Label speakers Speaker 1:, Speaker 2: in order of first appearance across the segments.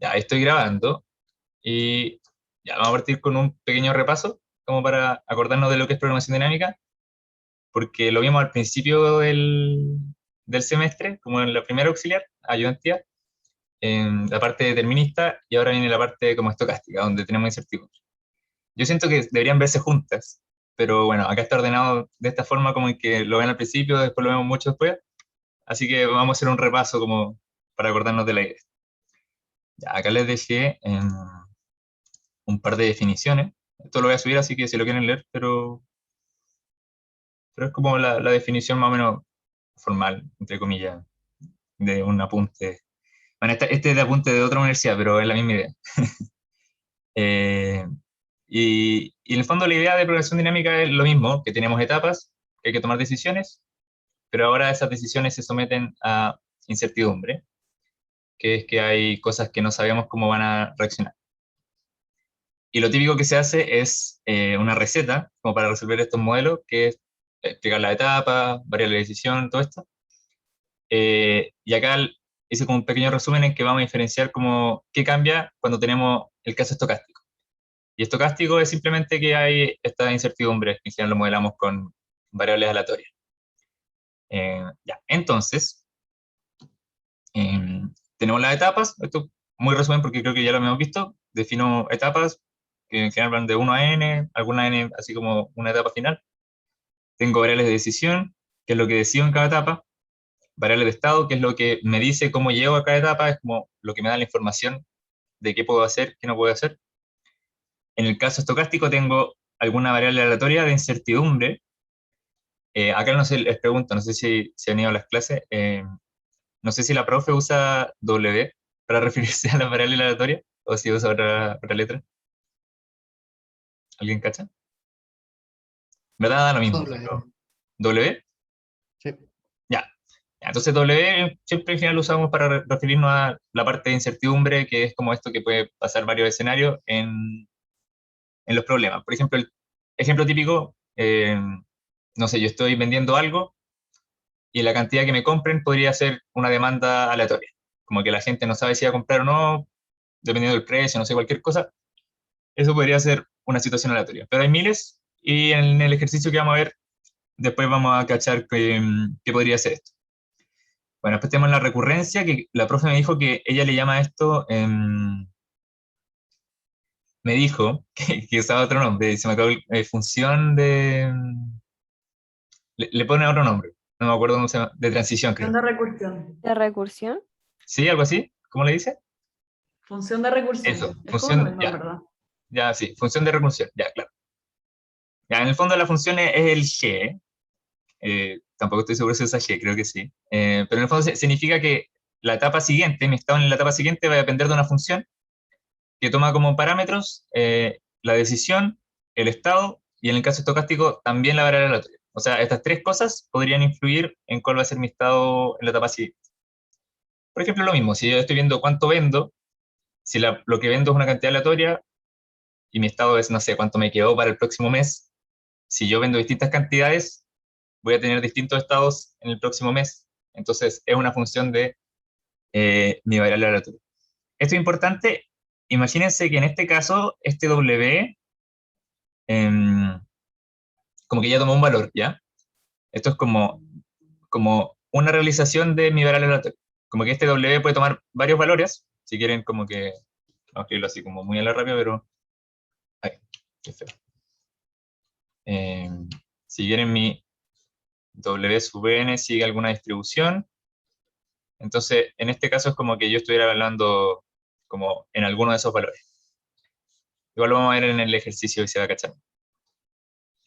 Speaker 1: Ya estoy grabando y ya vamos a partir con un pequeño repaso, como para acordarnos de lo que es programación dinámica, porque lo vimos al principio del semestre, como en la primera auxiliar, ayudantía, en la parte determinista, y ahora viene la parte como estocástica, donde tenemos incertidumbre. Yo siento que deberían verse juntas, pero bueno, acá está ordenado de esta forma, como en que lo ven al principio, después lo vemos mucho después, así que vamos a hacer un repaso como para acordarnos de la idea. Ya, acá les dejé un par de definiciones. Esto lo voy a subir, así que si lo quieren leer, pero es como la definición más o menos formal, entre comillas, de un apunte. Bueno, este es de apunte de otra universidad, pero es la misma idea. Eh, y en el fondo la idea de programación dinámica es lo mismo, que tenemos etapas, que hay que tomar decisiones, pero ahora esas decisiones se someten a incertidumbre, que es que hay cosas que no sabemos cómo van a reaccionar. Y lo típico que se hace es una receta, como para resolver estos modelos, que es explicar la etapa, variable de decisión, todo esto. Y acá hice como un pequeño resumen en que vamos a diferenciar como qué cambia cuando tenemos el caso estocástico. Y estocástico es simplemente que hay esta incertidumbre, que en general lo modelamos con variables aleatorias. Ya, entonces, tenemos las etapas, esto muy resumen porque creo que ya lo hemos visto, defino etapas, que en general van de 1 a n, alguna n así como una etapa final. Tengo variables de decisión, que es lo que decido en cada etapa, variables de estado, que es lo que me dice cómo llego a cada etapa, es como lo que me da la información de qué puedo hacer, qué no puedo hacer. En el caso estocástico tengo alguna variable aleatoria de incertidumbre. Acá no sé, les pregunto, no sé si han ido a las clases, no sé si la profe usa W para referirse a la variable aleatoria o si usa otra letra. ¿Alguien cacha? Me da lo mismo,
Speaker 2: Doble.
Speaker 1: pero ¿W?
Speaker 2: Sí.
Speaker 1: Ya. Ya, entonces W siempre en general lo usamos para referirnos a la parte de incertidumbre, que es como esto que puede pasar varios escenarios en los problemas. Por ejemplo, el ejemplo típico, no sé, yo estoy vendiendo algo y la cantidad que me compren podría ser una demanda aleatoria. Como que la gente no sabe si va a comprar o no, dependiendo del precio, no sé, cualquier cosa. Eso podría ser una situación aleatoria. Pero hay miles y en el ejercicio que vamos a ver, después vamos a cachar qué podría ser esto. Bueno, después tenemos la recurrencia, que la profe me dijo que ella le llama a esto, me dijo que usaba otro nombre, se me acabó, función de, le pone otro nombre, no me acuerdo cómo se llama, de transición
Speaker 3: Función
Speaker 1: creo.
Speaker 3: de recursión.
Speaker 4: ¿De recursión?
Speaker 1: ¿Sí? ¿Algo así? ¿Cómo le dice?
Speaker 3: Función de recursión.
Speaker 1: Eso,
Speaker 3: Es como lo
Speaker 1: función,
Speaker 3: mismo, en
Speaker 1: ya,
Speaker 3: verdad.
Speaker 1: ya, sí, función de recursión, ya, claro. Ya, en el fondo la función es el g, tampoco estoy seguro si es g, creo que sí, pero en el fondo significa que la etapa siguiente, mi estado en la etapa siguiente va a depender de una función que toma como parámetros la decisión, el estado y en el caso estocástico también la variable aleatoria. O sea, estas tres cosas podrían influir en cuál va a ser mi estado en la etapa siguiente. Por ejemplo, lo mismo, si yo estoy viendo cuánto vendo, si lo que vendo es una cantidad aleatoria y mi estado es, no sé, cuánto me quedó para el próximo mes, si yo vendo distintas cantidades, voy a tener distintos estados en el próximo mes. Entonces, es una función de mi variable aleatoria. Esto es importante. Imagínense que en este caso, este W como que ya tomó un valor, ¿ya? Esto es como una realización de mi variable aleatoria. Como que este W puede tomar varios valores, si quieren como que, vamos a escribirlo así como muy a la rápida, pero, ay, qué feo. Eh, si quieren mi W sub n sigue alguna distribución, entonces en este caso es como que yo estuviera hablando como en alguno de esos valores. Igual lo vamos a ver en el ejercicio y se va a cachar.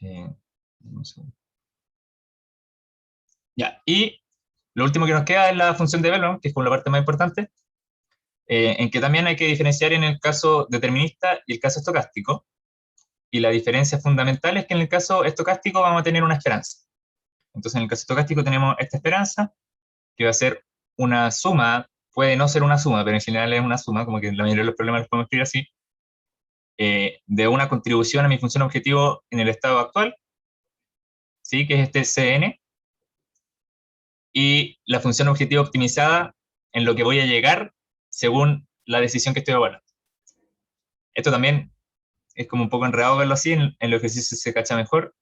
Speaker 1: No sé. Ya, y lo último que nos queda es la función de Vellon, que es como la parte más importante, en que también hay que diferenciar en el caso determinista y el caso estocástico. Y la diferencia fundamental es que en el caso estocástico vamos a tener una esperanza. Entonces, en el caso estocástico tenemos esta esperanza, que va a ser una suma, puede no ser una suma, pero en general es una suma, como que la mayoría de los problemas los podemos escribir así, de una contribución a mi función objetivo en el estado actual, ¿sí? Que es este Cn, y la función objetivo optimizada en lo que voy a llegar según la decisión que estoy evaluando. Esto también es como un poco enredado verlo así, en los ejercicios se cacha mejor.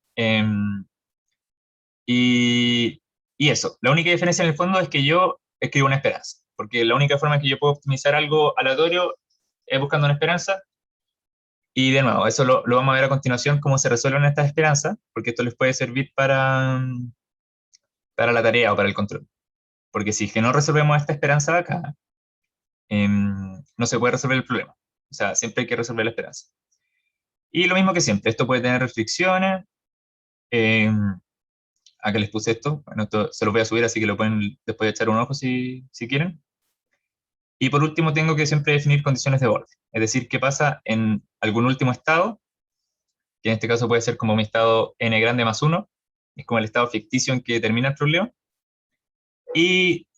Speaker 1: Y eso, la única diferencia en el fondo es que yo escribo una esperanza, porque la única forma en que yo puedo optimizar algo aleatorio es buscando una esperanza. Y de nuevo, eso lo vamos a ver a continuación, cómo se resuelven estas esperanzas, porque esto les puede servir para la tarea o para el control. Porque si es que no resolvemos esta esperanza de acá, no se puede resolver el problema. O sea, siempre hay que resolver la esperanza. Y lo mismo que siempre, esto puede tener restricciones. Acá les puse esto. Bueno, esto se los voy a subir, así que lo pueden después echar un ojo si quieren. Y por último, tengo que siempre definir condiciones de borde. Es decir, qué pasa en algún último estado, que en este caso puede ser como mi estado n grande más 1, es como el estado ficticio en que termina el problema. Y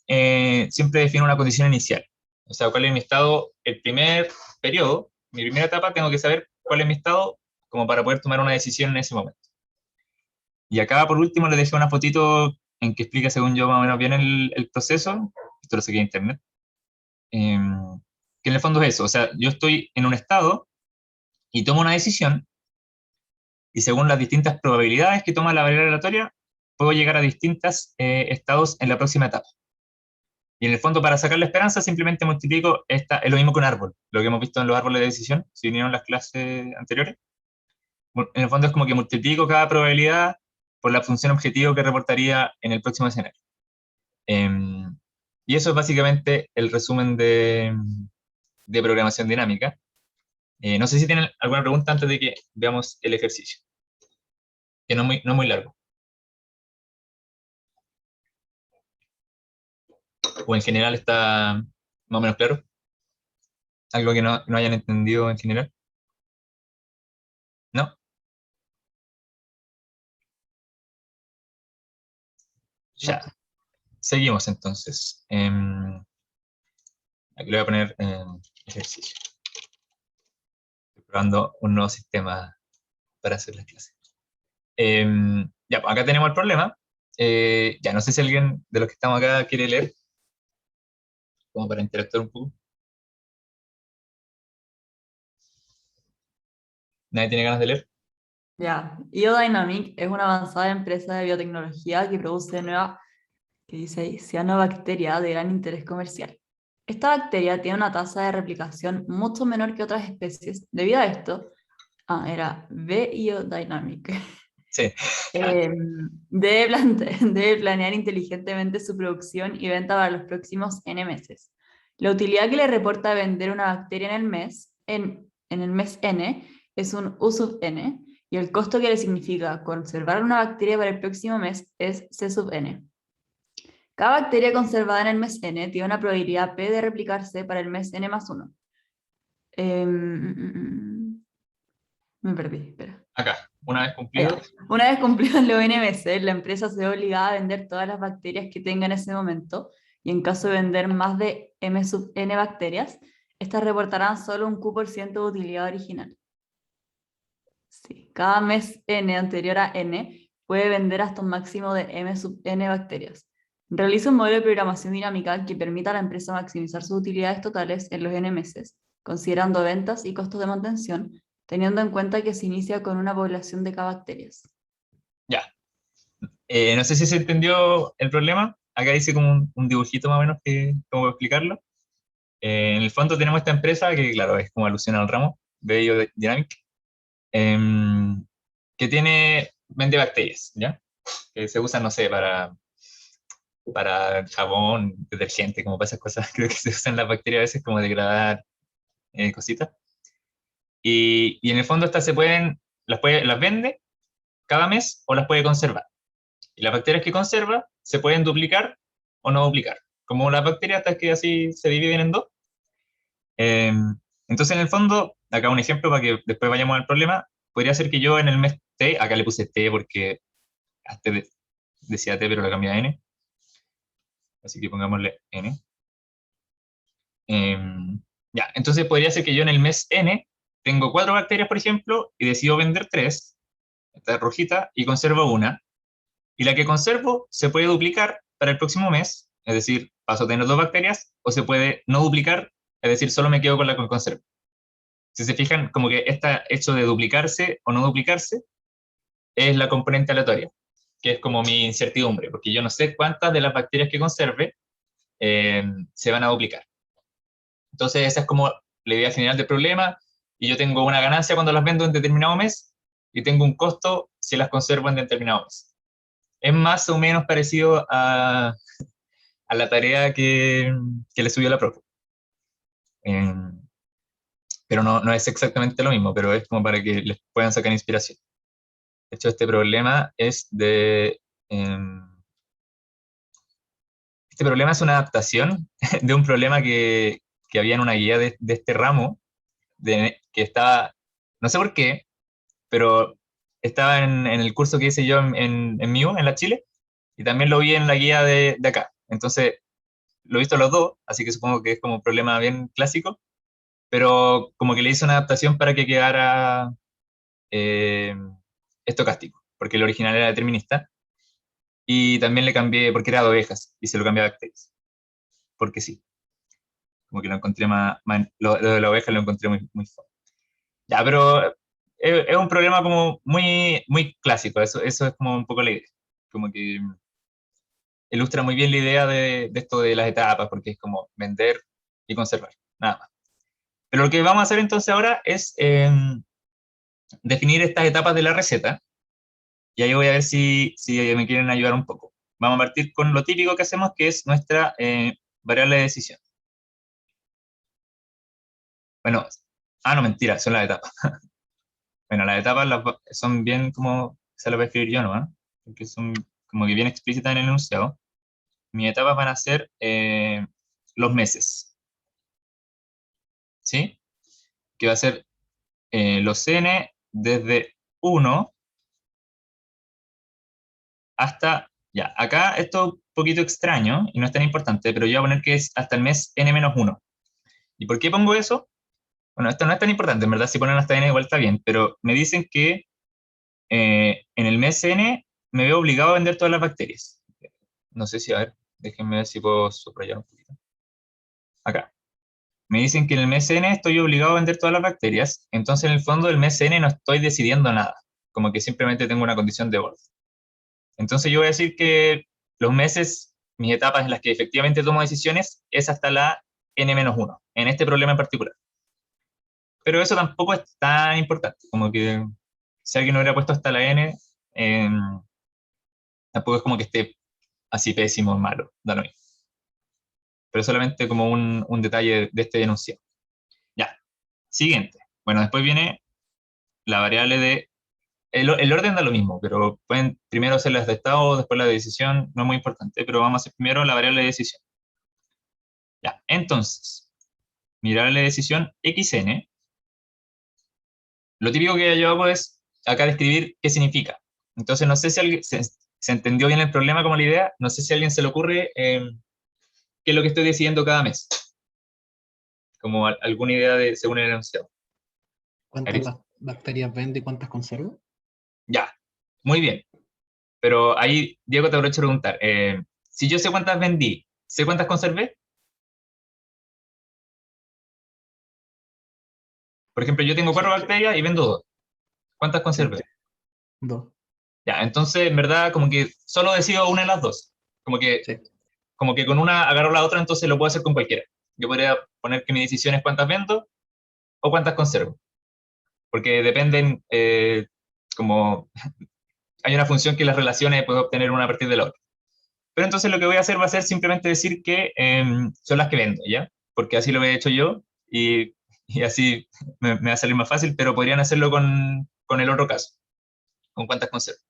Speaker 1: siempre defino una condición inicial. O sea, cuál es mi estado, el primer periodo, mi primera etapa, tengo que saber cuál es mi estado como para poder tomar una decisión en ese momento. Y acá, por último, les dejé una fotito en que explica, según yo, más o menos bien el proceso. Esto lo saqué de internet. Que en el fondo es eso. O sea, yo estoy en un estado y tomo una decisión, y según las distintas probabilidades que toma la variable aleatoria, puedo llegar a distintos estados en la próxima etapa. Y en el fondo, para sacar la esperanza, simplemente multiplico es lo mismo que un árbol, lo que hemos visto en los árboles de decisión, si vinieron las clases anteriores. En el fondo es como que multiplico cada probabilidad por la función objetivo que reportaría en el próximo escenario. Y eso es básicamente el resumen de programación dinámica. No sé si tienen alguna pregunta antes de que veamos el ejercicio, que no es muy largo. O en general está más o menos claro. Algo que no hayan entendido en general. ¿No? Ya. Seguimos entonces. Aquí le voy a poner ejercicio. Estoy probando un nuevo sistema para hacer las clases. Ya, pues acá tenemos el problema. Ya, no sé si alguien de los que estamos acá quiere leer, como para interactuar un poco. ¿Nadie tiene ganas de leer?
Speaker 3: Ya, IoDynamic es una avanzada empresa de biotecnología que produce que dice ahí, cianobacteria de gran interés comercial. Esta bacteria tiene una tasa de replicación mucho menor que otras especies. Debido a esto, era B-IoDynamic.
Speaker 1: Sí.
Speaker 3: Debe planear inteligentemente su producción y venta para los próximos N meses. La utilidad que le reporta vender una bacteria en el mes N es un U sub N, y el costo que le significa conservar una bacteria para el próximo mes es C sub N. Cada bacteria conservada en el mes N tiene una probabilidad P de replicarse para el mes N más 1. Me perdí, espera.
Speaker 1: Acá, una vez cumplido.
Speaker 3: Una vez cumplidos los N meses, la empresa se ve obligada a vender todas las bacterias que tenga en ese momento, y en caso de vender más de M sub N bacterias, estas reportarán solo un Q% de utilidad original. Sí, cada mes N anterior a N puede vender hasta un máximo de M sub N bacterias. Realiza un modelo de programación dinámica que permita a la empresa maximizar sus utilidades totales en los N meses, considerando ventas y costos de mantención, teniendo en cuenta que se inicia con una población de K bacterias.
Speaker 1: Ya. No sé si se entendió el problema. Acá dice como un dibujito más o menos que cómo explicarlo. En el fondo tenemos esta empresa que, claro, es como alusión al ramo de Biodynamic, que vende bacterias, ¿ya? Que se usan, no sé, para jabón, detergente, como para esas cosas. Creo que se usan las bacterias a veces como degradar cositas. Y en el fondo estas las vende cada mes o las puede conservar. Y las bacterias que conserva se pueden duplicar o no duplicar. Como las bacterias hasta que así se dividen en dos. Entonces, en el fondo, acá un ejemplo para que después vayamos al problema, podría ser que yo en el mes T, acá le puse T porque hasta decía T pero la cambié a N, así que pongámosle N. Ya, entonces podría ser que yo en el mes N tengo 4 bacterias, por ejemplo, y decido vender 3, esta rojita, y conservo una. Y la que conservo se puede duplicar para el próximo mes, es decir, paso a tener 2 bacterias, o se puede no duplicar es decir, solo me quedo con la que conservo. Si se fijan, como que este hecho de duplicarse o no duplicarse es la componente aleatoria, que es como mi incertidumbre, porque yo no sé cuántas de las bacterias que conserve se van a duplicar. Entonces, esa es como la idea general del problema, y yo tengo una ganancia cuando las vendo en determinado mes, y tengo un costo si las conservo en determinado mes. Es más o menos parecido a la tarea que le subió la profe. Eh, pero no es exactamente lo mismo, pero es como para que les puedan sacar inspiración. De hecho, este problema es de... este problema es una adaptación de un problema que había en una guía de este ramo, que estaba, no sé por qué, pero estaba en el curso que hice yo en MIU, en la Chile, y también lo vi en la guía de acá. Entonces, lo he visto los dos, así que supongo que es como un problema bien clásico, pero como que le hice una adaptación para que quedara eh, estocástico, porque el original era determinista, y también le cambié, porque era de ovejas, y se lo cambié a bacterias, porque sí, como que lo encontré lo de la oveja lo encontré muy fome. Ya, pero es un problema como muy clásico, eso es como un poco la idea, como que ilustra muy bien la idea de esto de las etapas, porque es como vender y conservar, nada más. Pero lo que vamos a hacer entonces ahora es definir estas etapas de la receta, y ahí voy a ver si me quieren ayudar un poco. Vamos a partir con lo típico que hacemos, que es nuestra variable de decisión. Bueno, no, mentira, son las etapas. Bueno, las etapas son bien como, se las voy a escribir yo, ¿no? Porque son como que bien explícitas en el enunciado. Mis etapas van a ser los meses, ¿sí? Que va a ser los n desde 1 hasta, ya, acá esto es un poquito extraño y no es tan importante, pero yo voy a poner que es hasta el mes n-1. ¿Y por qué pongo eso? Bueno, esto no es tan importante, en verdad si ponen hasta n igual está bien, pero me dicen que en el mes n me veo obligado a vender todas las bacterias. No sé si, a ver, déjenme ver si puedo subrayar un poquito. Acá. Me dicen que en el mes n estoy obligado a vender todas las bacterias, entonces en el fondo del mes n no estoy decidiendo nada, como que simplemente tengo una condición de borde. Entonces yo voy a decir que los meses, mis etapas en las que efectivamente tomo decisiones, es hasta la n-1, en este problema en particular. Pero eso tampoco es tan importante, como que si alguien hubiera puesto hasta la n, eh, tampoco es como que esté así pésimo o malo, da lo mismo. Pero solamente como un detalle de este enunciado. Ya, siguiente. Bueno, después viene la variable de... El orden da lo mismo, pero pueden primero hacer las de estado, después la de decisión, no es muy importante, pero vamos a hacer primero la variable de decisión. Ya, entonces, mi variable de decisión xn, lo típico que yo hago es acá describir qué significa. Entonces, no sé si alguien se entendió bien el problema como la idea, no sé si a alguien se le ocurre qué es lo que estoy decidiendo cada mes, como alguna idea de según el enunciado.
Speaker 2: ¿Cuántas
Speaker 1: Arif.
Speaker 2: bacterias vende y cuántas conserva?
Speaker 1: Ya, muy bien. Pero ahí, Diego, te aprovecho de preguntar. Si yo sé cuántas vendí, ¿sé cuántas conservé? Por ejemplo, yo tengo 4 bacterias y vendo 2. ¿Cuántas
Speaker 2: Sí,
Speaker 1: conservé?
Speaker 2: dos.
Speaker 1: Ya, entonces, en verdad, como que solo decido una de las dos. Como que,
Speaker 2: Sí.
Speaker 1: como que con una agarro la otra, entonces lo puedo hacer con cualquiera. Yo podría poner que mi decisión es cuántas vendo o cuántas conservo. Porque dependen, como hay una función que las relaciones puedo obtener una a partir de la otra. Pero entonces lo que voy a hacer va a ser simplemente decir que son las que vendo, ¿ya? Porque así lo he hecho yo y así me va a salir más fácil, pero podrían hacerlo con el otro caso, con cuántas conservo.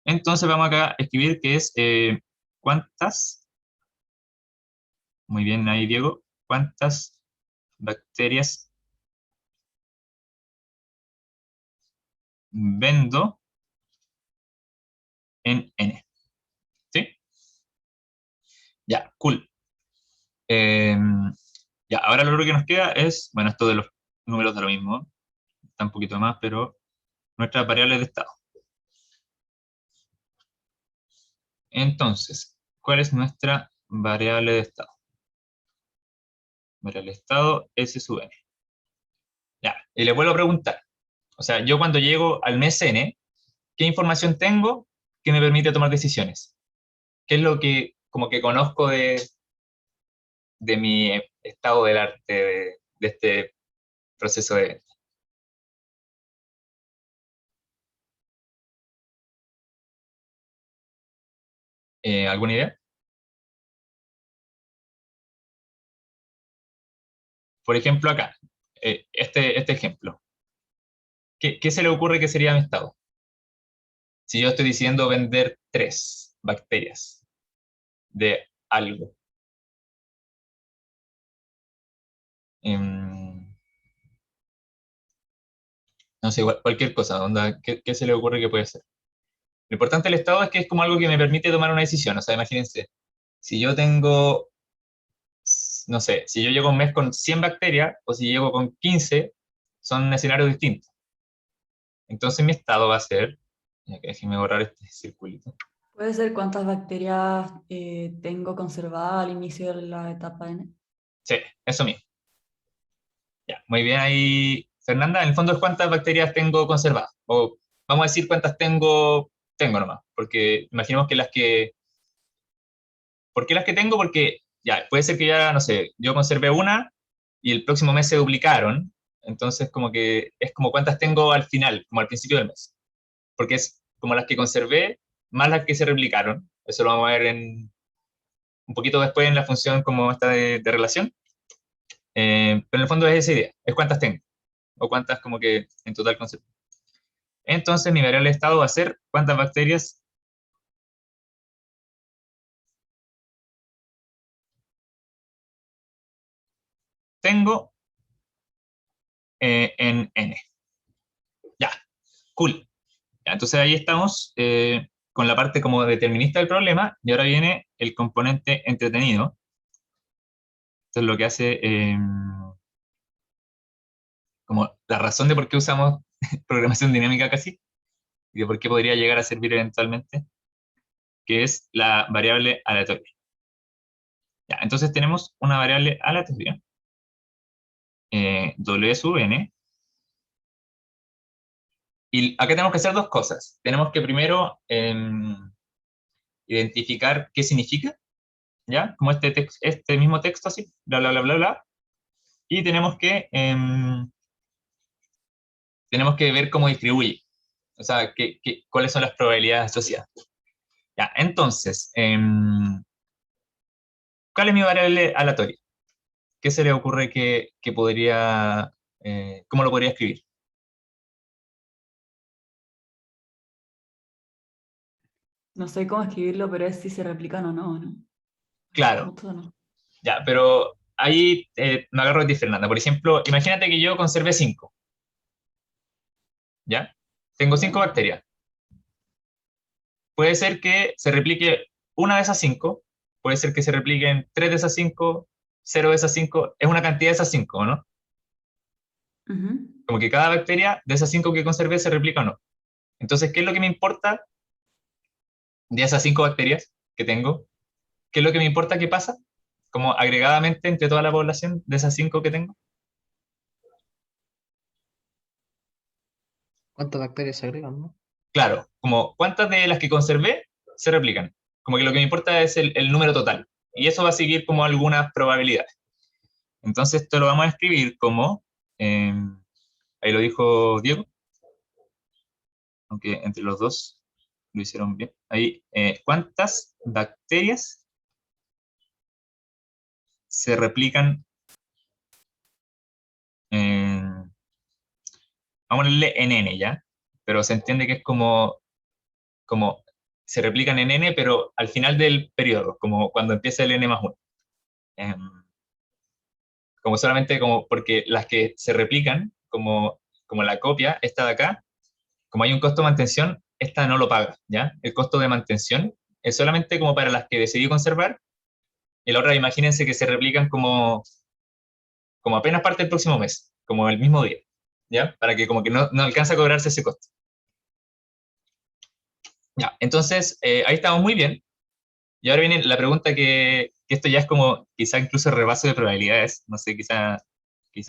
Speaker 1: Entonces vamos acá a escribir que es cuántas, muy bien ahí Diego, cuántas bacterias vendo en N. ¿Sí? Ya, cool. Eh, ya, ahora lo único que nos queda es, bueno, esto de los números da lo mismo, está un poquito más, pero nuestras variables de estado. Entonces, ¿cuál es nuestra variable de estado? variable estado, S sub n. Ya, y les vuelvo a preguntar. O sea, yo cuando llego al mes n, ¿qué información tengo que me permite tomar decisiones? ¿Qué es lo que como que conozco de mi estado del arte, de este proceso de venta? ¿Alguna idea? Por ejemplo, acá, este ejemplo. ¿Qué se le ocurre que sería mi estado? Si yo estoy diciendo vender 3 bacterias de algo. No sé, cualquier cosa, onda, ¿qué se le ocurre que puede ser? Lo importante del estado es que es como algo que me permite tomar una decisión. O sea, imagínense, si yo tengo, no sé, si yo llego un mes con 100 bacterias o si llego con 15, son escenarios distintos. Entonces mi estado va a ser, déjenme borrar este circulito.
Speaker 3: ¿Puede ser cuántas bacterias tengo conservadas al inicio de la etapa N?
Speaker 1: Sí, eso mismo. Ya, muy bien ahí, Fernanda. En el fondo es cuántas bacterias tengo conservadas. O vamos a decir cuántas tengo nomás. Porque imaginemos que ¿por qué las que tengo? Porque ya, puede ser que ya, no sé, yo conservé una y el próximo mes se duplicaron. Entonces como que es como cuántas tengo al final, como al principio del mes. Porque es como las que conservé más las que se replicaron. Eso lo vamos a ver un poquito después en la función como esta de relación. Pero en el fondo es esa idea, es cuántas tengo, o cuántas como que en total conservo. Entonces mi variable de estado va a ser cuántas bacterias tengo en N. Ya, cool. Ya, entonces ahí estamos con la parte como determinista del problema, y ahora viene el componente entretenido. Esto es lo que hace como la razón de por qué usamos programación dinámica casi, y de por qué podría llegar a servir eventualmente, que es la variable aleatoria. Ya, entonces tenemos una variable aleatoria, W sub n, y acá tenemos que hacer dos cosas. Tenemos que primero identificar qué significa, ¿ya? Como este mismo texto así, bla, bla, bla, bla, bla, y tenemos que ver cómo distribuye, o sea, cuáles son las probabilidades asociadas. Ya, entonces, ¿cuál es mi variable aleatoria? ¿Qué se le ocurre que podría, cómo lo podría escribir?
Speaker 3: No sé cómo escribirlo, pero es si se replican o no, ¿no?
Speaker 1: Claro,
Speaker 3: Mucho o no.
Speaker 1: ya, pero ahí me agarro de ti, Fernanda. Por ejemplo, imagínate que yo conservé 5, ¿ya? Tengo 5 bacterias. Puede ser que se replique una de esas 5, puede ser que se repliquen 3 de esas 5, 0 de esas 5, es una cantidad de esas 5, ¿no?
Speaker 3: Ujú.
Speaker 1: Como que cada bacteria de esas 5 que conservé se replica o no. Entonces, ¿qué es lo que me importa de esas 5 bacterias que tengo? ¿Qué es lo que me importa que pasa? Como agregadamente entre toda la población de esas 5 que tengo.
Speaker 2: ¿Cuántas bacterias se agregan, no?
Speaker 1: Claro, como cuántas de las que conservé se replican. Como que lo que me importa es el número total. Y eso va a seguir como algunas probabilidades. Entonces esto lo vamos a escribir como, ahí lo dijo Diego, aunque entre los dos lo hicieron bien. Ahí, ¿cuántas bacterias se replican en, vamos a ponerle en N ya, pero se entiende que es como se replican en N, pero al final del periodo, como cuando empieza el N más 1. Como solamente como porque las que se replican, como la copia, esta de acá, como hay un costo de mantención, esta no lo paga, ¿ya? El costo de mantención es solamente como para las que decidí conservar, y la otra, imagínense que se replican como apenas parte el próximo mes, como el mismo día, ¿ya? Para que como que no alcanza a cobrarse ese costo. Ya, entonces, ahí estamos muy bien. Y ahora viene la pregunta que esto ya es como quizá incluso repaso de probabilidades, no sé, quizá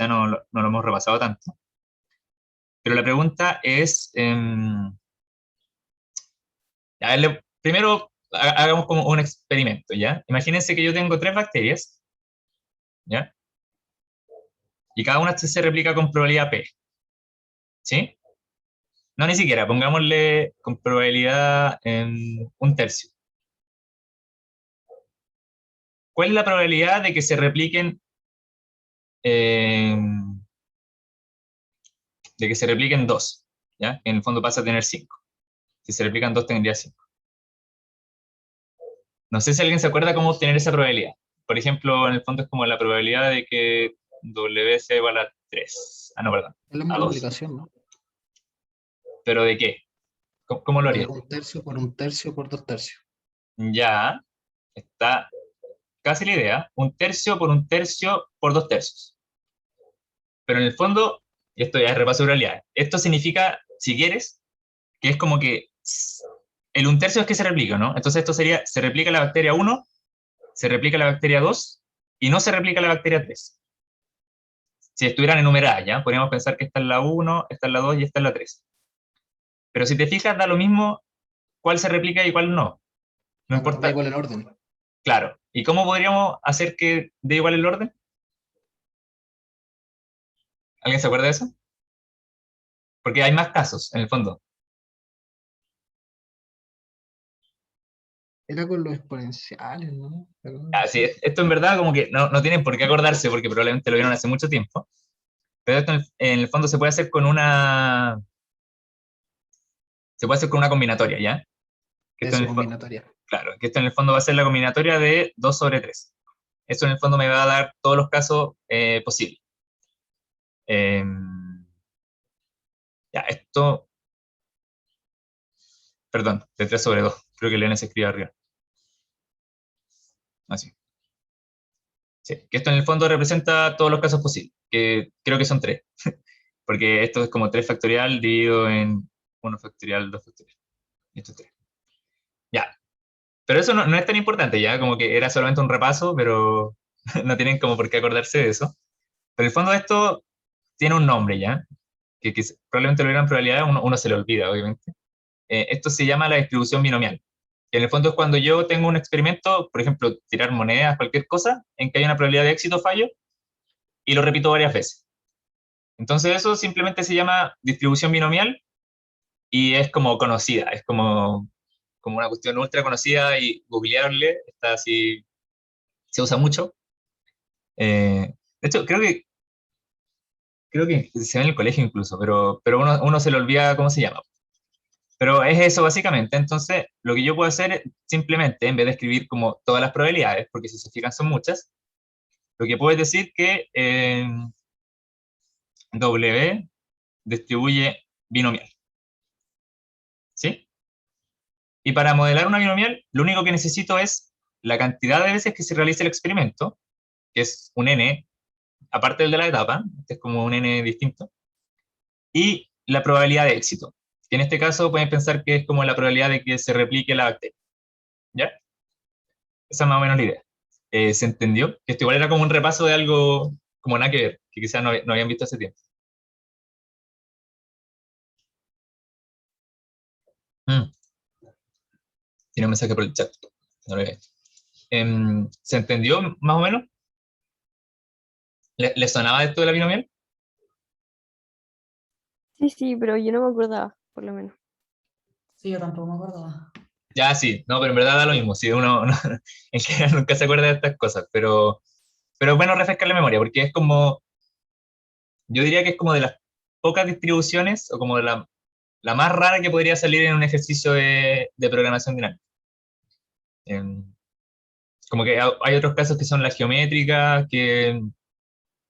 Speaker 1: no lo hemos repasado tanto. Pero la pregunta es, a ver, primero hagamos como un experimento, ¿ya? Imagínense que yo tengo 3 bacterias, ¿ya? Y cada una se replica con probabilidad P, ¿sí? No, ni siquiera, pongámosle con probabilidad en 1/3. ¿Cuál es la probabilidad de que se repliquen eh, dos? ¿Ya? En el fondo pasa a tener 5. Si se replican 2 tendría 5. No sé si alguien se acuerda cómo obtener esa probabilidad. Por ejemplo, en el fondo es como la probabilidad de que W sea igual a 3. Ah, no, perdón,
Speaker 2: Es la
Speaker 1: a 2.
Speaker 2: multiplicación, ¿no?
Speaker 1: ¿Pero de qué? ¿Cómo lo
Speaker 2: De
Speaker 1: haría?
Speaker 2: 1/3 por 1/3 por 2/3.
Speaker 1: Ya, está casi la idea. 1/3 por 1/3 por 2/3. Pero en el fondo, y esto ya es repaso de probabilidades, esto significa, si quieres, que es como que el 1/3 es que se replica, ¿no? Entonces esto sería, se replica la bacteria 1, se replica la bacteria 2 y no se replica la bacteria 3. Si estuvieran enumeradas, ¿ya? Podríamos pensar que esta es la 1, esta es la 2 y esta es la 3. Pero si te fijas, da lo mismo cuál se replica y cuál no. No
Speaker 2: Ah, pero da
Speaker 1: importa,
Speaker 2: igual el orden.
Speaker 1: claro. ¿Y cómo podríamos hacer que dé igual el orden? ¿Alguien se acuerda de eso? Porque hay más casos, en el fondo.
Speaker 2: Era con los exponenciales, ¿no? Pero no
Speaker 1: Así
Speaker 2: sé.
Speaker 1: es. Esto en verdad como que no tienen por qué acordarse porque probablemente lo vieron hace mucho tiempo. Pero esto en el fondo se puede hacer con una combinatoria, ¿ya? Que esto en
Speaker 2: Eso,
Speaker 1: el
Speaker 2: combinatoria.
Speaker 1: claro, que esto en el fondo va a ser la combinatoria de 2 sobre 3. Eso en el fondo me va a dar todos los casos posibles. Eh, ya, esto, perdón, de 3 sobre 2. Creo que Elena se escribe arriba. Así. Sí, que esto en el fondo representa todos los casos posibles, que creo que son 3. Porque esto es como 3 factorial dividido en 1 factorial, 2 factorial. Y esto es 3. Ya, pero eso no es tan importante ya, como que era solamente un repaso, pero no tienen como por qué acordarse de eso. Pero el fondo de esto tiene un nombre ya, que probablemente lo vieran probabilidades, uno se le olvida, obviamente. Esto se llama la distribución binomial. Que en el fondo es cuando yo tengo un experimento, por ejemplo, tirar monedas, cualquier cosa, en que hay una probabilidad de éxito o fallo, y lo repito varias veces. Entonces eso simplemente se llama distribución binomial y es como conocida, es como una cuestión ultra conocida y googleable, está así, se usa mucho. De hecho, creo que se ve en el colegio incluso, pero uno se le olvida cómo se llama. Pero es eso básicamente. Entonces, lo que yo puedo hacer es simplemente, en vez de escribir como todas las probabilidades, porque si se fijan son muchas, lo que puedo decir que W distribuye binomial. ¿Sí? Y para modelar una binomial, lo único que necesito es la cantidad de veces que se realice el experimento, que es un n, aparte del de la etapa, este es como un n distinto, y la probabilidad de éxito, que en este caso pueden pensar que es como la probabilidad de que se replique la bacteria. ¿Ya? Esa es más o menos la idea. ¿Se entendió? Que esto igual era como un repaso de algo como nada que ver, que quizás no habían visto hace tiempo. Mm, tiene un mensaje por el chat. No lo veo. ¿Se entendió más o menos? ¿Le sonaba esto de la binomial?
Speaker 4: Sí, sí, pero yo no me acordaba, por lo menos.
Speaker 3: Sí, yo tampoco me acordaba.
Speaker 1: Ya, sí, no, pero en verdad da lo mismo. Si uno en general nunca se acuerda de estas cosas, pero es bueno refrescar la memoria, porque es como, yo diría que es como de las pocas distribuciones, o como de la más rara que podría salir en un ejercicio de programación dinámica. Em, Como que hay otros casos que son la geométrica, que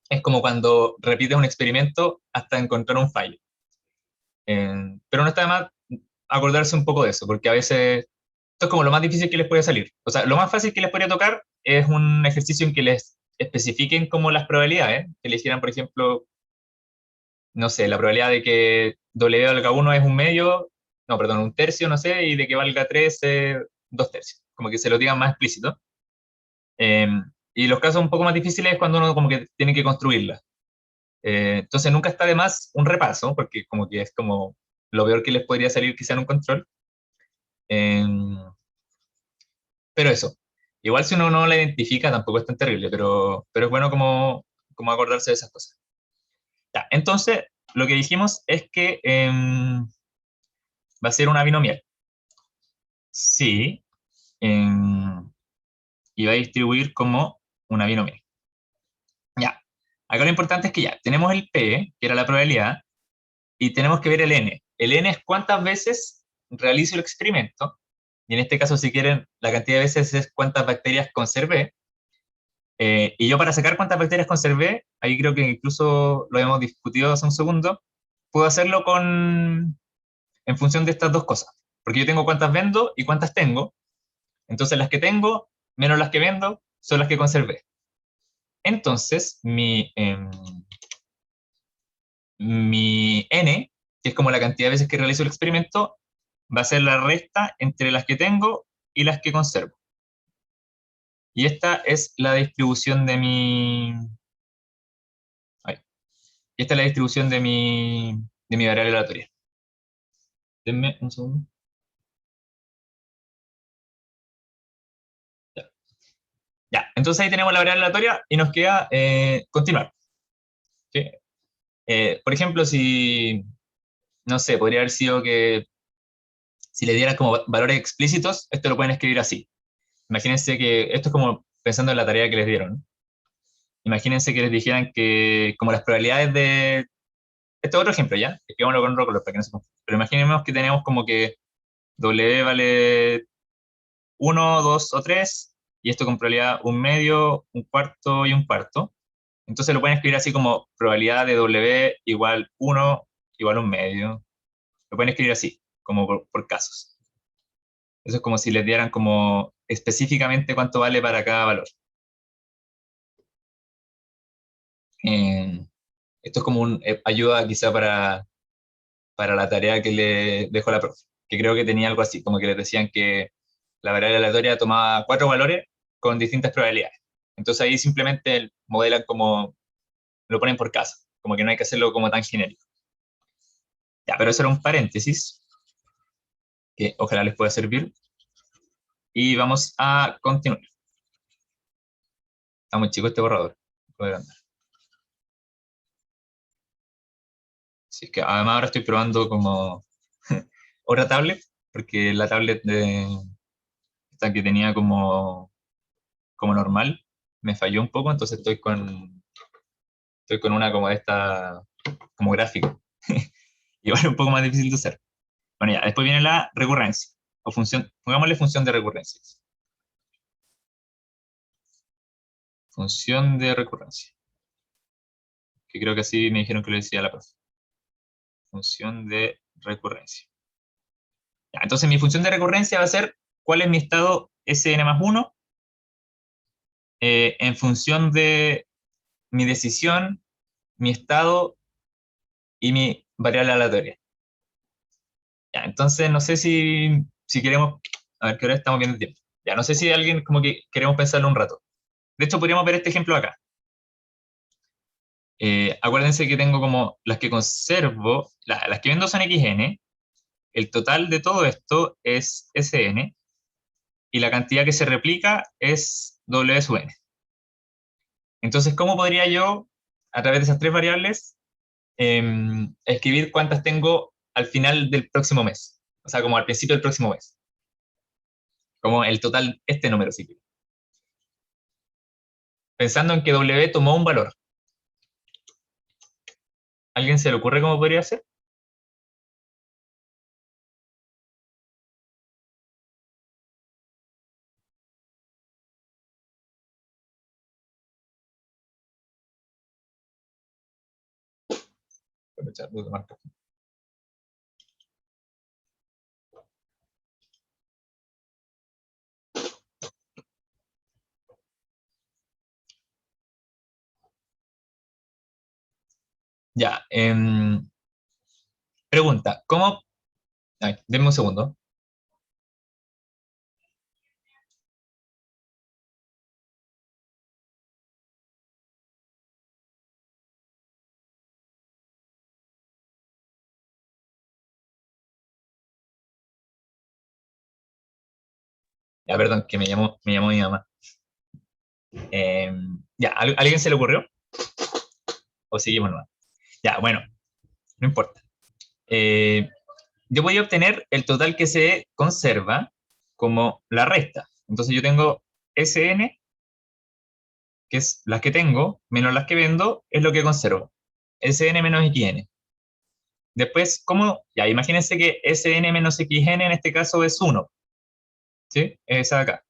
Speaker 1: es como cuando repites un experimento hasta encontrar un fallo. Pero no está de más acordarse un poco de eso, porque a veces esto es como lo más difícil que les puede salir. O sea, lo más fácil que les podría tocar es un ejercicio en que les especifiquen como las probabilidades, que le hicieran, por ejemplo, no sé, la probabilidad de que W valga 1 es un medio, no, perdón, un tercio, no sé, y de que valga 3 2/3, como que se lo digan más explícito. Y los casos un poco más difíciles es cuando uno como que tiene que construirla. Entonces nunca está de más un repaso, porque como que es como lo peor que les podría salir quizá en un control. Pero eso, igual si uno no la identifica tampoco es tan terrible, pero es bueno como acordarse de esas cosas. Ya, entonces, lo que dijimos es que va a ser una binomial. Sí, y va a distribuir como una binomial. Ya, acá lo importante es que ya tenemos el P, que era la probabilidad, y tenemos que ver el N. El N es cuántas veces realizo el experimento, y en este caso, si quieren, la cantidad de veces es cuántas bacterias conservé. Y yo para sacar cuántas bacterias conservé, ahí creo que incluso lo hemos discutido hace un segundo, puedo hacerlo en función de estas dos cosas. Porque yo tengo cuántas vendo y cuántas tengo. Entonces las que tengo, menos las que vendo, son las que conservé. Entonces, mi N, que es como la cantidad de veces que realizo el experimento, va a ser la resta entre las que tengo y las que conservo. Y esta es la distribución de mi... Ahí. Y esta es la distribución de mi variable aleatoria. Denme un segundo. Ya. Ya, entonces ahí tenemos la variable aleatoria y nos queda continuar. ¿Sí? Por ejemplo, si, no sé, podría haber sido que si le dieran como valores explícitos, esto lo pueden escribir así. Imagínense que esto es como pensando en la tarea que les dieron. Imagínense que les dijeran que como las probabilidades de... Este es otro ejemplo, ¿ya? Escribámoslo con otro color para que no se confunda. Pero imaginemos que tenemos como que W vale 1, 2 o 3, y esto con probabilidad un medio, un cuarto y un cuarto. Entonces lo pueden escribir así como probabilidad de W igual 1 igual un medio. Lo pueden escribir así, como por casos. Eso es como si les dieran como específicamente cuánto vale para cada valor. Esto es como un ayuda quizá para la tarea que le dejó la profe, que creo que tenía algo así, como que les decían que la variable aleatoria tomaba 4 valores con distintas probabilidades. Entonces ahí simplemente modelan como, lo ponen por caso, como que no hay que hacerlo como tan genérico. Ya, pero eso era un paréntesis, que ojalá les pueda servir. Y vamos a continuar. Está muy chico este borrador. Puede andar. Así que además ahora estoy probando como otra tablet, porque la tablet de esta que tenía como normal me falló un poco, entonces estoy con una como esta, como gráfica. Igual es un poco más difícil de usar. Bueno, ya, después viene la recurrencia, o función, pongámosle función de recurrencia. Función de recurrencia. Que creo que así me dijeron que lo decía la profe. Función de recurrencia. Ya, entonces mi función de recurrencia va a ser cuál es mi estado Sn+1 en función de mi decisión, mi estado y mi variable aleatoria. Ya, entonces no sé si queremos, a ver, que ahora estamos viendo el tiempo. Ya, no sé si alguien como que queremos pensarlo un rato. De hecho, podríamos ver este ejemplo acá. Acuérdense que tengo como las que conservo, las que vendo son xn, el total de todo esto es Sn, y la cantidad que se replica es W sub n. Entonces, ¿cómo podría yo, a través de esas tres variables, escribir cuántas tengo al final del próximo mes? O sea, como al principio del próximo mes. Como el total, este número, si quiero. Pensando en que W tomó un valor. ¿Alguien se le ocurre cómo podría ser? Ya, pregunta, ¿cómo? Ay, denme un segundo. Ya, perdón, que me llamó mi mamá. Ya, ¿alguien se le ocurrió? ¿O seguimos nomás? Ya, bueno, no importa. Yo voy a obtener el total que se conserva como la resta. Entonces yo tengo Sn, que es las que tengo, menos las que vendo, es lo que conservo. Sn menos Xn. Después, ¿cómo? Ya, imagínense que Sn menos Xn en este caso es 1. ¿Sí? Es esa de acá.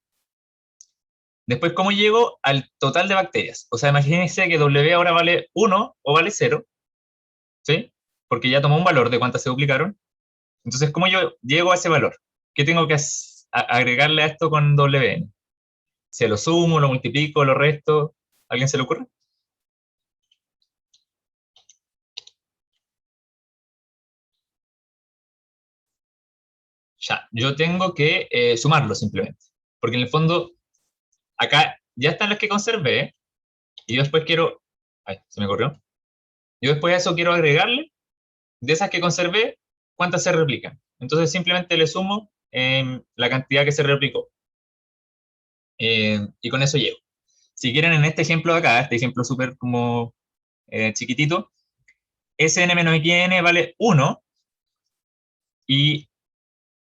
Speaker 1: Después, ¿cómo llego al total de bacterias? O sea, imagínense que W ahora vale 1 o vale 0. ¿Sí? Porque ya tomó un valor de cuántas se duplicaron. Entonces, ¿cómo yo llego a ese valor? ¿Qué tengo que agregarle a esto con Wn? ¿Se lo sumo, lo multiplico, lo resto? ¿Alguien se le ocurre? Ya, yo tengo que sumarlo simplemente. Porque en el fondo, acá ya están las que conservé, y yo después quiero... Ay, se me corrió. Yo después a eso quiero agregarle, de esas que conservé, ¿cuántas se replican? Entonces simplemente le sumo la cantidad que se replicó. Y con eso llego. Si quieren, en este ejemplo de acá, este ejemplo súper como chiquitito, Sn menos Xn vale 1 y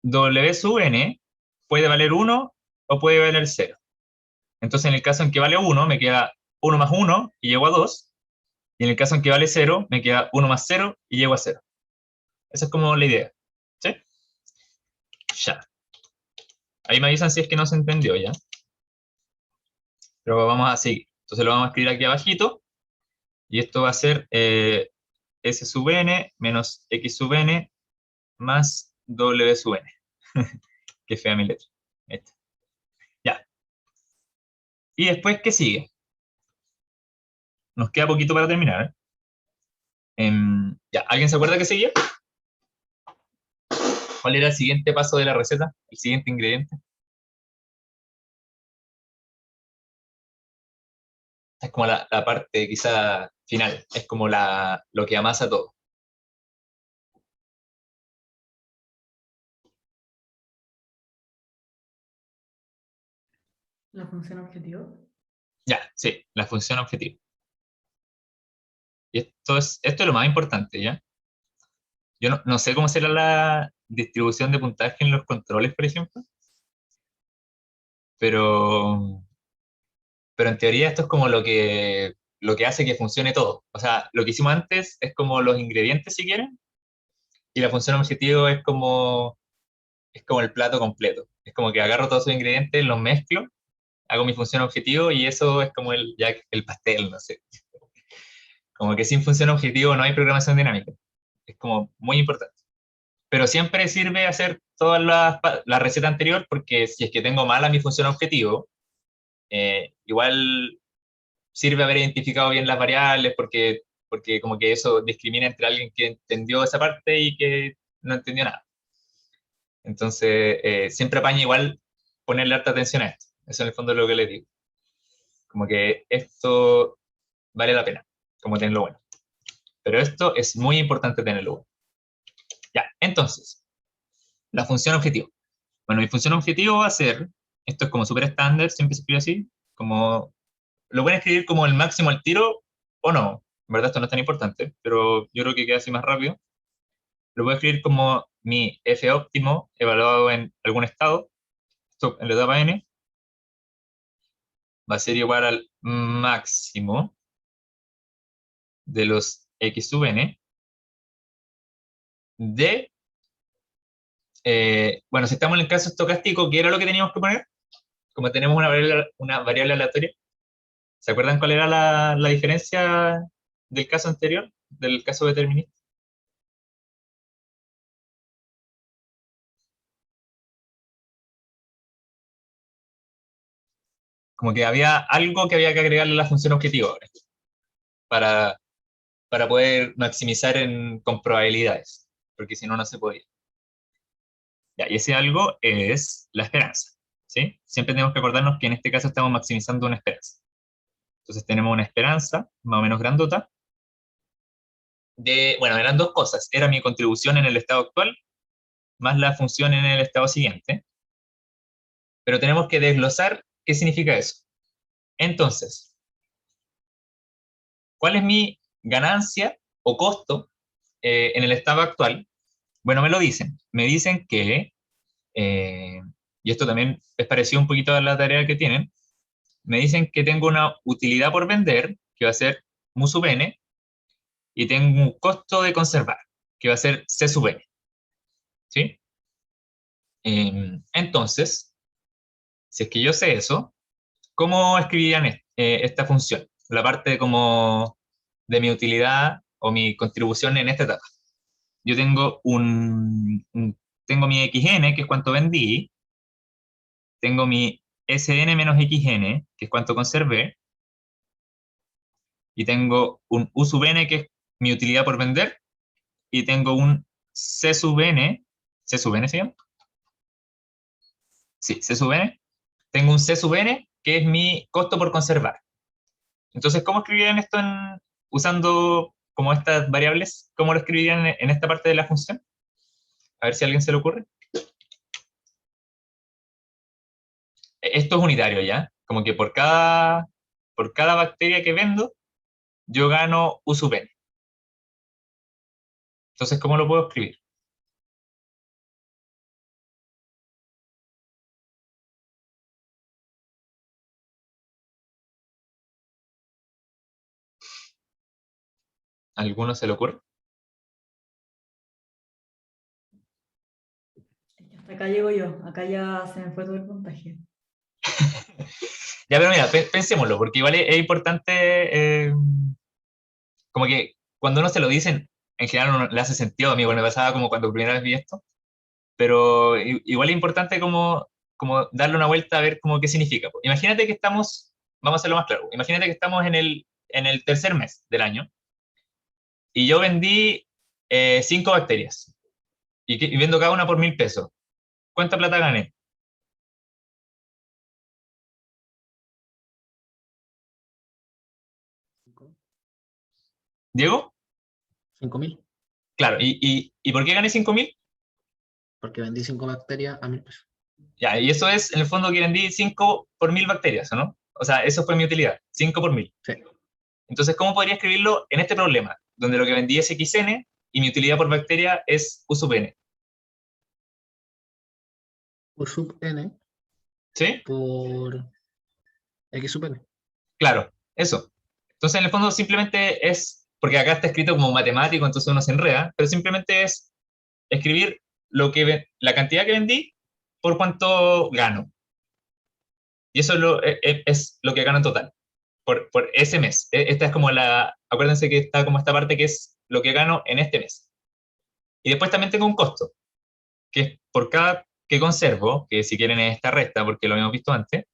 Speaker 1: W sub n puede valer 1 o puede valer 0. Entonces, en el caso en que vale 1, me queda 1 más 1 y llego a 2. Y en el caso en que vale 0, me queda 1 más 0 y llego a 0. Esa es como la idea. ¿Sí? Ya. Ahí me avisan si es que no se entendió ya. Pero vamos a seguir. Entonces lo vamos a escribir aquí abajito. Y esto va a ser S sub n menos X sub n más W sub n. Qué fea mi letra. Esta. Ya. Y después, ¿qué sigue? Nos queda poquito para terminar. Ya, ¿alguien se acuerda qué seguía? ¿Cuál era el siguiente paso de la receta? ¿El siguiente ingrediente? Es como la parte quizá final. Es como lo que amasa todo.
Speaker 3: La función objetivo.
Speaker 1: Ya, sí, la función objetivo. Y esto es lo más importante, ¿ya? Yo no sé cómo será la distribución de puntaje en los controles, por ejemplo, pero, pero en teoría esto es como lo que hace que funcione todo. O sea, lo que hicimos antes es como los ingredientes, si quieren, y la función objetivo es como el plato completo. Es como que agarro todos esos ingredientes, los mezclo, hago mi función objetivo y eso es como ya el pastel, no sé. Como que sin función objetivo no hay programación dinámica. Es como muy importante. Pero siempre sirve hacer toda la receta anterior porque si es que tengo mala mi función objetivo, igual sirve haber identificado bien las variables porque como que eso discrimina entre alguien que entendió esa parte y que no entendió nada. Entonces, siempre apaña igual ponerle harta atención a esto. Eso en el fondo es lo que les digo. Como que esto vale la pena, como tenerlo bueno. Pero esto es muy importante tenerlo bueno. Ya, entonces, la función objetivo. Bueno, mi función objetivo va a ser, esto es como súper estándar, siempre se escribe así, como, lo pueden escribir como el máximo al tiro o no. En verdad esto no es tan importante, pero yo creo que queda así más rápido. Lo voy a escribir como mi f óptimo evaluado en algún estado, esto en la etapa n, va a ser igual al máximo de los x sub n de, bueno, si estamos en el caso estocástico, ¿qué era lo que teníamos que poner? Como tenemos una variable aleatoria, ¿se acuerdan cuál era la diferencia del caso anterior, del caso determinista? Como que había algo que había que agregarle a la función objetivo ahora, para, para poder maximizar con probabilidades, porque si no, no se podía. Ya, y ese algo es la esperanza, ¿sí? Siempre tenemos que acordarnos que en este caso estamos maximizando una esperanza. Entonces tenemos una esperanza más o menos grandota bueno, eran dos cosas. Era mi contribución en el estado actual más la función en el estado siguiente. pero tenemos que desglosar qué significa eso. Entonces, ¿cuál es mi ganancia o costo en el estado actual? Bueno, me lo dicen. Me dicen que, y esto también es parecido un poquito a la tarea que tienen, me dicen que tengo una utilidad por vender, que va a ser mu sub n, y tengo un costo de conservar, que va a ser c sub n. ¿Sí? Entonces, si es que yo sé eso, ¿cómo escribirían esta función? La parte como de mi utilidad o mi contribución en esta etapa. Yo tengo tengo mi xn, que es cuánto vendí, tengo mi Sn menos Xn, que es cuánto conservé, y tengo un U sub n, que es mi utilidad por vender, y tengo un C sub n, ¿C sub n se llama? Sí, C sub n. Tengo un C sub n, que es mi costo por conservar. Entonces, ¿cómo escribirían esto usando como estas variables? ¿Cómo lo escribirían en esta parte de la función? A ver si a alguien se le ocurre. Esto es unitario, ¿ya? Como que por cada bacteria que vendo, yo gano U sub n. Entonces, ¿cómo lo puedo escribir? ¿A ¿Alguno se le ocurre?
Speaker 3: Hasta acá llego yo, acá ya se me fue todo el puntaje.
Speaker 1: Ya, pero mira, pensémoslo, porque igual es importante, como que cuando uno se lo dicen, en general uno le hace sentido. A mí igual me pasaba como cuando primera vez vi esto, pero igual es importante como darle una vuelta a ver como qué significa. Imagínate que estamos, vamos a hacerlo más claro, imagínate que estamos en el tercer mes del año, y yo vendí 5 bacterias, y vendo cada una por 1.000 pesos. ¿Cuánta plata gané? ¿Diego?
Speaker 2: 5.000,
Speaker 1: Claro, ¿y por qué gané 5.000?
Speaker 2: porque vendí 5 bacterias a 1.000 pesos.
Speaker 1: Ya, y eso es en el fondo que vendí 5 por 1.000 bacterias, ¿o no? O sea, eso fue mi utilidad, 5 por 1.000.
Speaker 2: Sí.
Speaker 1: Entonces, ¿cómo podría escribirlo en este problema? Donde lo que vendí es xn y mi utilidad por bacteria es U sub n.
Speaker 2: U sub n
Speaker 1: ¿Sí?
Speaker 2: por x sub n.
Speaker 1: Claro, eso. Entonces, en el fondo simplemente es, porque acá está escrito como matemático, entonces uno se enreda, pero simplemente es escribir la cantidad que vendí por cuánto gano. Y eso es lo que gano en total, por ese mes. Esta es como acuérdense que está como esta parte que es lo que gano en este mes. Y después también tengo un costo, que es por cada que conservo, que si quieren es esta resta, porque lo habíamos visto antes,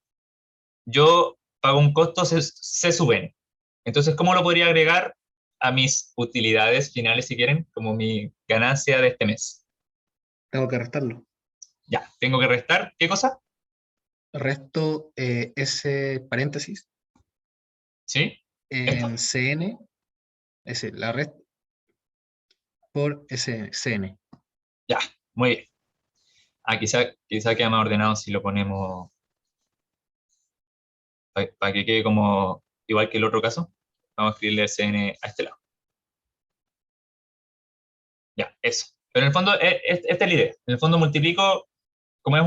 Speaker 1: yo pago un costo C sub n. Entonces, ¿cómo lo podría agregar a mis utilidades finales, si quieren, como mi ganancia de este mes?
Speaker 2: Tengo que restarlo.
Speaker 1: Ya, tengo que restar, ¿qué cosa?
Speaker 2: Resto ese paréntesis
Speaker 1: ¿Sí? ¿Esto?
Speaker 2: en cn, la rest por cn.
Speaker 1: Ya, muy bien. Ah, quizá queda más ordenado si lo ponemos para que quede como igual que el otro caso. Vamos a escribirle CN a este lado. Ya, eso. Pero en el fondo, esta es la idea. En el fondo multiplico, como es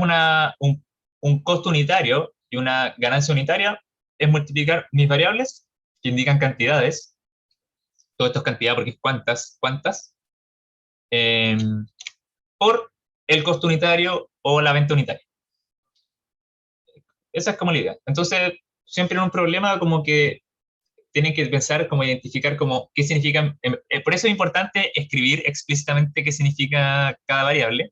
Speaker 1: un costo unitario y una ganancia unitaria, es multiplicar mis variables, que indican cantidades. Todo esto es cantidad porque es cuántas, eh, por el costo unitario o la venta unitaria. Esa es como la idea. Entonces, siempre en un problema como que tienen que pensar, como identificar como qué significan. Por eso es importante escribir explícitamente qué significa cada variable,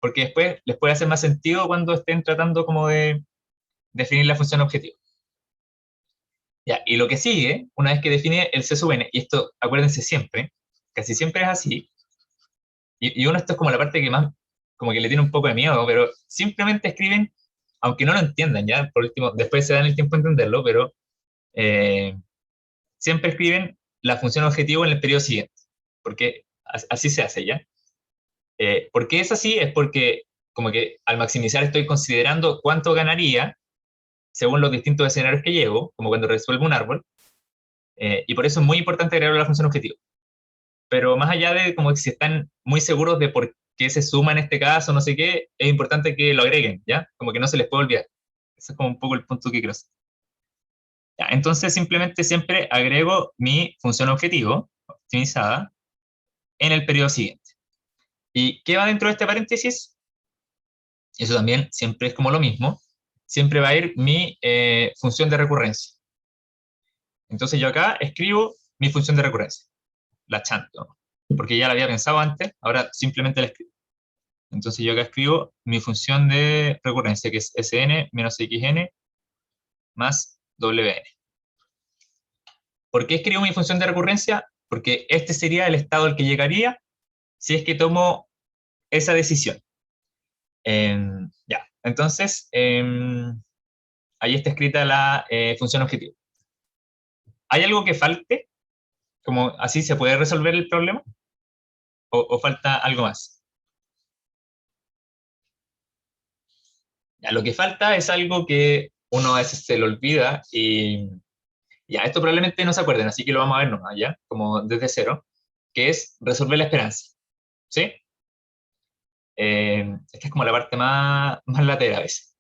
Speaker 1: porque después les puede hacer más sentido cuando estén tratando como de definir la función objetivo. Ya, y lo que sigue, una vez que define el C sub n, y esto acuérdense siempre, casi siempre es así, y uno esto es como la parte que más, como que le tiene un poco de miedo, pero simplemente escriben, aunque no lo entiendan, ya, por último, después se dan el tiempo a entenderlo, pero siempre escriben la función objetivo en el periodo siguiente, porque así se hace, ¿ya? ¿Por qué es así? Es porque como que al maximizar estoy considerando cuánto ganaría según los distintos escenarios que llevo, como cuando resuelvo un árbol, y por eso es muy importante agregar la función objetivo. Pero más allá de como que si están muy seguros de por qué se suma en este caso, no sé qué, es importante que lo agreguen, ¿ya? Como que no se les puede olvidar. Ese es como un poco el punto que quiero hacer. Ya, entonces simplemente siempre agrego mi función objetivo, optimizada, en el periodo siguiente. ¿Y qué va dentro de este paréntesis? Eso también siempre es como lo mismo. Siempre va a ir mi función de recurrencia. Entonces yo acá escribo mi función de recurrencia. La chanto, porque ya la había pensado antes, ahora simplemente la escribo. Entonces yo acá escribo mi función de recurrencia, que es Sn menos Xn más Wn. ¿Por qué escribo mi función de recurrencia? Porque este sería el estado al que llegaría si es que tomo esa decisión. Ya, entonces, ahí está escrita la función objetivo. ¿Hay algo que falte? ¿Como así se puede resolver el problema? ¿O falta algo más? Ya, lo que falta es algo que uno a veces se lo olvida y ya, esto probablemente no se acuerden, así que lo vamos a ver nomás, ¿ya? Como desde cero, que es resolver la esperanza, ¿sí? Esta es como la parte más latera a veces.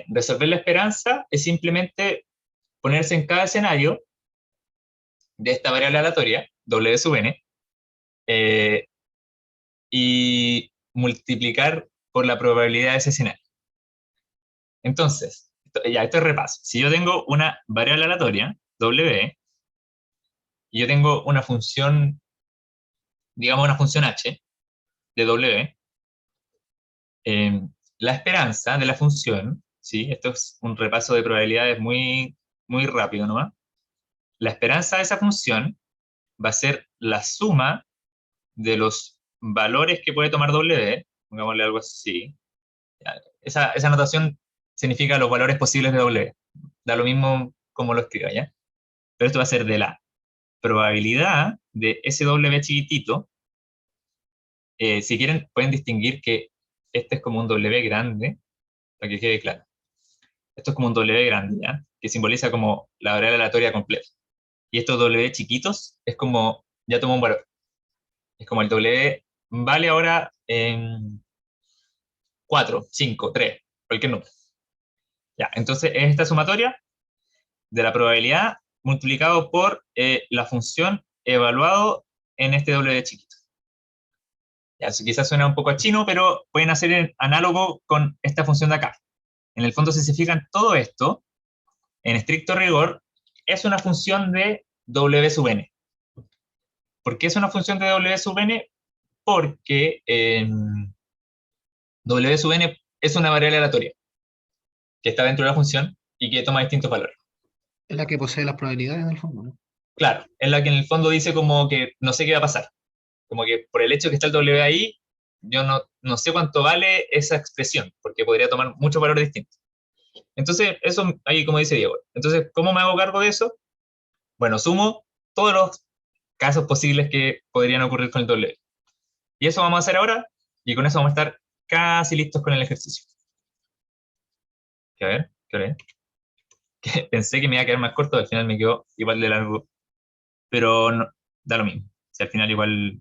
Speaker 1: Resolver la esperanza es simplemente ponerse en cada escenario de esta variable aleatoria, W sub n, y multiplicar por la probabilidad de ese escenario. Entonces, esto es repaso. Si yo tengo una variable aleatoria, W, y yo tengo una función, digamos una función h de W, la esperanza de la función, ¿sí? Esto es un repaso de probabilidades muy rápido nomás. La esperanza de esa función va a ser la suma de los valores que puede tomar W, pongámosle algo así. Esa notación significa los valores posibles de W. Da lo mismo como lo escriba, ¿ya? Pero esto va a ser de la probabilidad de ese W chiquitito. Si quieren, pueden distinguir que este es como un W grande, para que quede claro. Esto es como un W grande, ¿ya? Que simboliza como la variable aleatoria completa. Y estos W chiquitos es como, ya toma un valor. Es como el W vale ahora en 4, 5, 3, cualquier número. Ya, entonces es esta sumatoria de la probabilidad multiplicado por la función evaluado en este W chiquito. Ya, eso quizás suena un poco a chino, pero pueden hacer el análogo con esta función de acá. En el fondo, si se fijan, todo esto, en estricto rigor, es una función de W sub n. ¿Por qué es una función de W sub n? Porque W sub n es una variable aleatoria que está dentro de la función y que toma distintos valores.
Speaker 2: Es la que posee las probabilidades en el fondo, ¿no?
Speaker 1: Claro, es la que en el fondo dice como que no sé qué va a pasar. Como que por el hecho de que está el W ahí, yo no sé cuánto vale esa expresión, porque podría tomar muchos valores distintos. Entonces, eso ahí como dice Diego. Entonces, ¿cómo me hago cargo de eso? Bueno, sumo todos los casos posibles que podrían ocurrir con el W. Y eso vamos a hacer ahora, y con eso vamos a estar casi listos con el ejercicio. A ver, ¿qué hora es? Que pensé que me iba a quedar más corto, al final me quedó igual de largo, pero no, da lo mismo. Si al final igual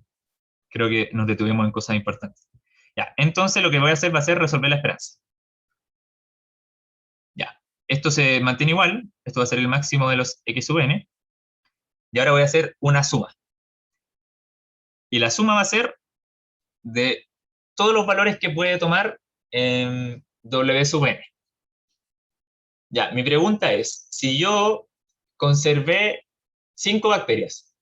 Speaker 1: creo que nos detuvimos en cosas importantes. Ya, entonces lo que voy a hacer va a ser resolver la esperanza. Ya, esto se mantiene igual, esto va a ser el máximo de los x sub n, y ahora voy a hacer una suma. Y la suma va a ser de todos los valores que puede tomar W sub n. Ya, mi pregunta es, si yo conservé 5 bacterias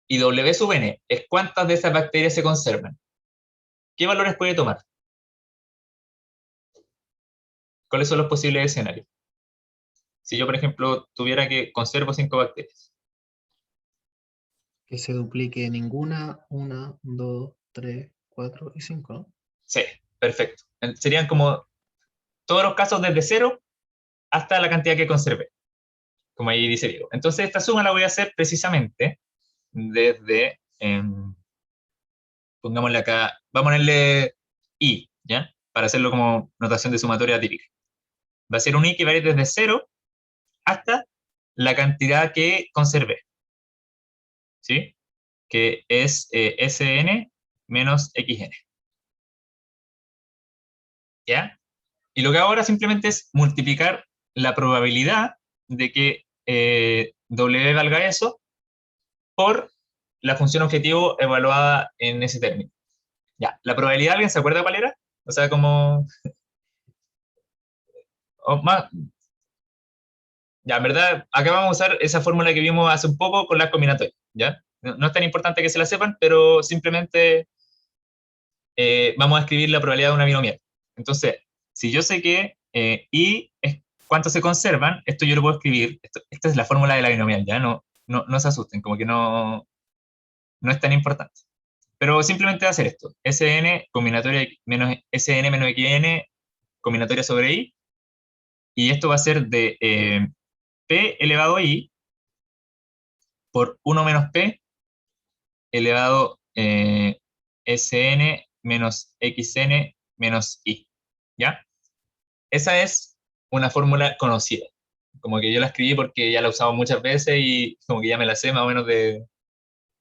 Speaker 1: y W sub n es cuántas de esas bacterias se conservan, ¿qué valores puede tomar? ¿Cuáles son los posibles escenarios? Si yo, por ejemplo, tuviera que conservo 5 bacterias.
Speaker 2: Que se duplique ninguna, 1, 2, 3, 4 y 5, ¿no?
Speaker 1: Sí, perfecto. Serían como todos los casos desde 0 hasta la cantidad que conservé, como ahí dice Diego. Entonces esta suma la voy a hacer precisamente desde, pongámosle acá, vamos a ponerle I, ¿ya? Para hacerlo como notación de sumatoria típica. Va a ser un I que va a ir desde 0 hasta la cantidad que conservé, ¿sí? Que es Sn menos Xn, ¿ya? Y lo que hago ahora simplemente es multiplicar la probabilidad de que W valga eso por la función objetivo evaluada en ese término. Ya, la probabilidad, ¿alguien se acuerda cuál era? O sea, como... o más, ya, en verdad, acá vamos a usar esa fórmula que vimos hace un poco con las combinatorias, ¿ya? No es tan importante que se la sepan, pero simplemente vamos a escribir la probabilidad de una binomial. Entonces, si yo sé que I es cuánto se conservan, esto yo lo puedo escribir, esta es la fórmula de la binomial, ¿ya? No se asusten, como que no es tan importante. Pero simplemente va a hacer esto, Sn combinatoria menos Sn menos Xn combinatoria sobre I, y esto va a ser de P elevado a I por 1 menos P elevado Sn menos Xn menos I, ¿ya? Esa es una fórmula conocida, como que yo la escribí porque ya la he usado muchas veces y como que ya me la sé más o menos de,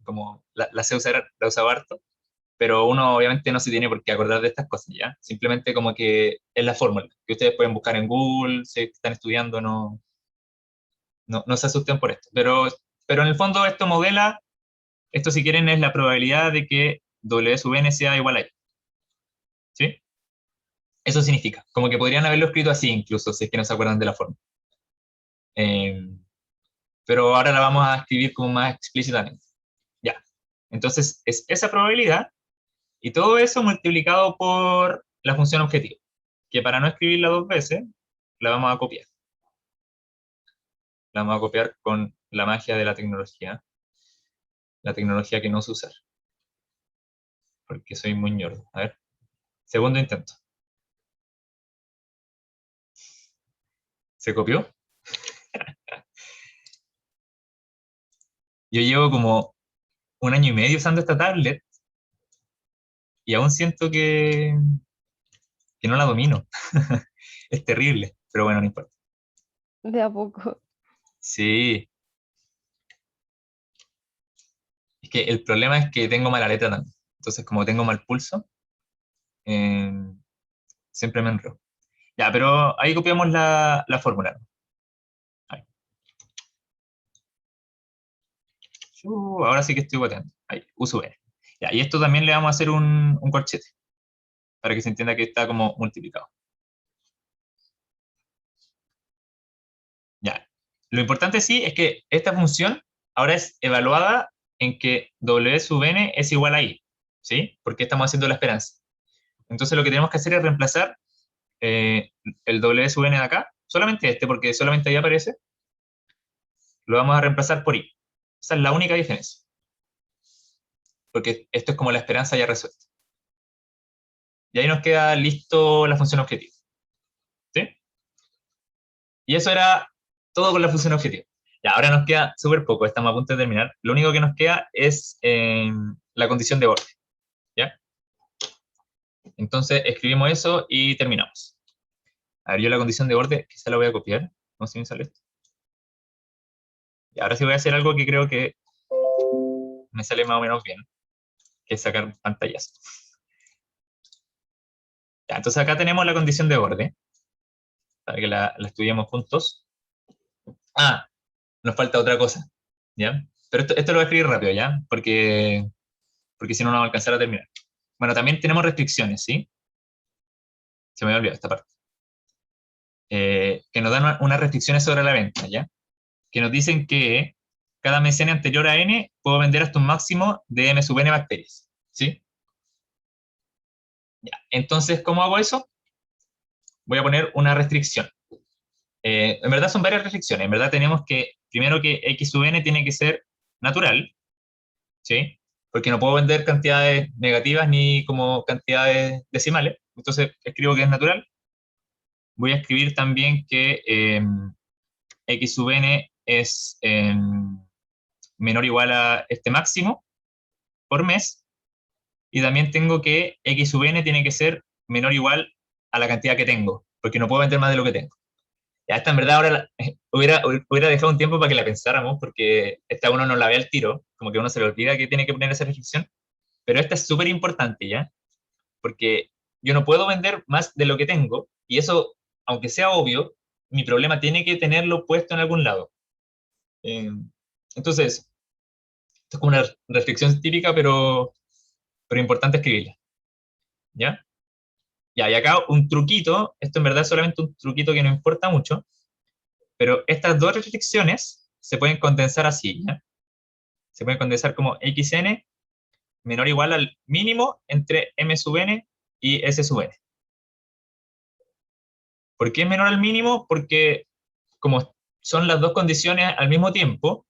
Speaker 1: como la sé usar, la he usado harto, pero uno obviamente no se tiene por qué acordar de estas cosas, ¿ya? Simplemente como que es la fórmula, que ustedes pueden buscar en Google, si están estudiando, no se asusten por esto, pero en el fondo esto modela, esto si quieren es la probabilidad de que W sub n sea igual a I, ¿sí? Eso significa, como que podrían haberlo escrito así incluso, si es que no se acuerdan de la forma. Pero ahora la vamos a escribir como más explícitamente. Ya. Entonces, es esa probabilidad y todo eso multiplicado por la función objetivo, que para no escribirla dos veces, la vamos a copiar. La vamos a copiar con la magia de la tecnología que no sé usar, porque soy muy ñordo. A ver, segundo intento. ¿Se copió? Yo llevo como un año y medio usando esta tablet y aún siento que no la domino. Es terrible, pero bueno, no importa.
Speaker 4: De a poco.
Speaker 1: Sí, es que el problema es que tengo mala letra también. Entonces, como tengo mal pulso, eh, siempre me enredo. Ya, pero ahí copiamos la fórmula. Ahí. Ahora sí que estoy boteando. Ahí, uso N. Ya, y esto también le vamos a hacer un corchete, para que se entienda que está como multiplicado. Ya. Lo importante sí es que esta función ahora es evaluada en que W sub n es igual a I, ¿sí? Porque estamos haciendo la esperanza. Entonces lo que tenemos que hacer es reemplazar el W sub n de acá, solamente este, porque solamente ahí aparece, lo vamos a reemplazar por I. Esa es la única diferencia. Porque esto es como la esperanza ya resuelta. Y ahí nos queda listo la función objetivo. ¿Sí? Y eso era todo con la función objetivo. Ya, ahora nos queda súper poco, estamos a punto de terminar. Lo único que nos queda es la condición de borde. ¿Ya? Entonces escribimos eso y terminamos. A ver, yo la condición de borde, quizá la voy a copiar. No sé si me sale esto. Y ahora sí voy a hacer algo que creo que me sale más o menos bien, que es sacar pantallas. Ya, entonces acá tenemos la condición de borde, para que la estudiemos juntos. Ah, nos falta otra cosa, ¿ya? Pero esto lo voy a escribir rápido, ¿ya? Porque si no, no vamos a alcanzar a terminar. Bueno, también tenemos restricciones, ¿sí? Se me había olvidado esta parte. Que nos dan unas restricciones sobre la venta, ¿ya? Que nos dicen que cada mecena anterior a n puedo vender hasta un máximo de m sub n bacterias, ¿sí? Ya. Entonces, ¿cómo hago eso? Voy a poner una restricción. En verdad son varias restricciones. En verdad tenemos que, primero que x sub n tiene que ser natural, ¿sí? Porque no puedo vender cantidades negativas ni como cantidades decimales. Entonces escribo que es natural. Voy a escribir también que x sub n es menor o igual a este máximo por mes. y también tengo que X sub n tiene que ser menor o igual a la cantidad que tengo, porque no puedo vender más de lo que tengo. Ya, esta en verdad ahora hubiera dejado un tiempo para que la pensáramos, porque esta uno no la ve al tiro, como que uno se le olvida que tiene que poner esa reflexión, pero esta es súper importante, ¿ya? Porque yo no puedo vender más de lo que tengo, y eso, aunque sea obvio, mi problema tiene que tenerlo puesto en algún lado. Entonces, esto es como una reflexión típica, pero importante escribirla, ¿ya? Ya, y acá un truquito, esto en verdad es solamente un truquito que no importa mucho, pero estas dos reflexiones se pueden condensar así, ¿ya? Se pueden condensar como xn menor o igual al mínimo entre m sub n y s sub n. ¿Por qué es menor al mínimo? Porque como son las dos condiciones al mismo tiempo,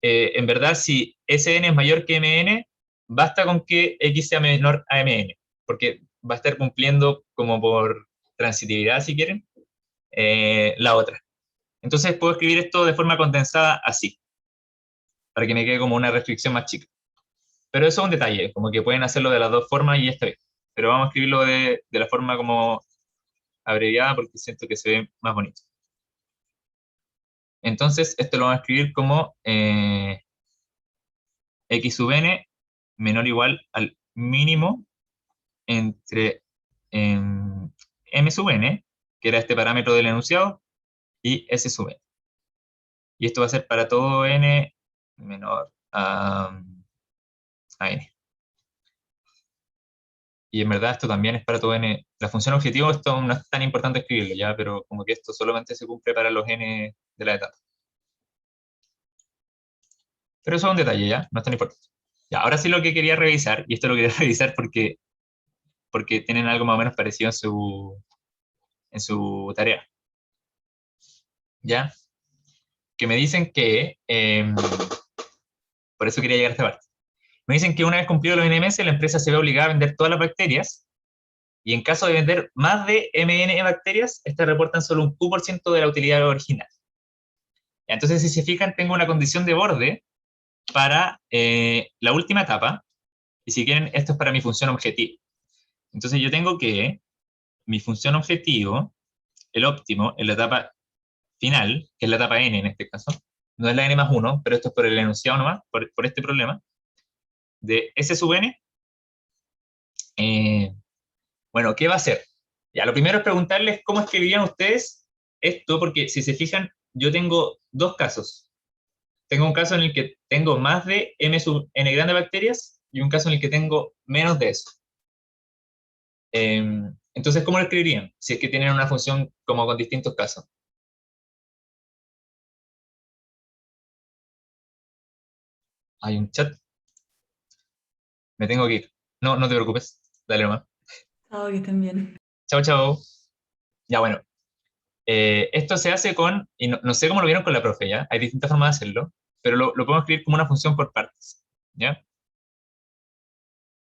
Speaker 1: en verdad si Sn es mayor que Mn, basta con que X sea menor a Mn, porque va a estar cumpliendo como por transitividad, si quieren, la otra. Entonces puedo escribir esto de forma condensada así, para que me quede como una restricción más chica. Pero eso es un detalle, como que pueden hacerlo de las dos formas y está bien. Pero vamos a escribirlo de la forma como abreviada porque siento que se ve más bonito. Entonces, esto lo vamos a escribir como x sub n menor o igual al mínimo entre m sub n, que era este parámetro del enunciado, y s sub n. Y esto va a ser para todo n menor a n. Y en verdad esto también es para todo n. La función objetivo, esto no es tan importante escribirlo ya, pero como que esto solamente se cumple para los n de la etapa. Pero eso es un detalle ya, no es tan importante. Ya, ahora sí lo que quería revisar, y esto lo quería revisar porque tienen algo más o menos parecido en su tarea. ¿Ya? Que me dicen que, por eso quería llegar a esta parte. Me dicen que una vez cumplido los NMS, la empresa se ve obligada a vender todas las bacterias, y en caso de vender más de MN bacterias, estas reportan solo un Q% de la utilidad original. Entonces, si se fijan, tengo una condición de borde para la última etapa, y si quieren, esto es para mi función objetivo. Entonces yo tengo que mi función objetivo, el óptimo, en la etapa final, que es la etapa n en este caso, no es la n más 1, pero esto es por el enunciado nomás, por este problema, de S sub n, bueno, ¿qué va a hacer? Ya, lo primero es preguntarles cómo escribirían ustedes esto, porque si se fijan, yo tengo dos casos. Tengo un caso en el que tengo más de m sub n grandes bacterias y un caso en el que tengo menos de eso. Entonces, ¿cómo lo escribirían? Si es que tienen una función como con distintos casos. Hay un chat. Me tengo que ir. No, no te preocupes. Dale nomás.
Speaker 3: Chao, que estén bien.
Speaker 1: Chao, chao. Ya, bueno. Esto se hace con, y no sé cómo lo vieron con la profe, ¿ya? Hay distintas formas de hacerlo, pero lo podemos escribir como una función por partes, ¿ya?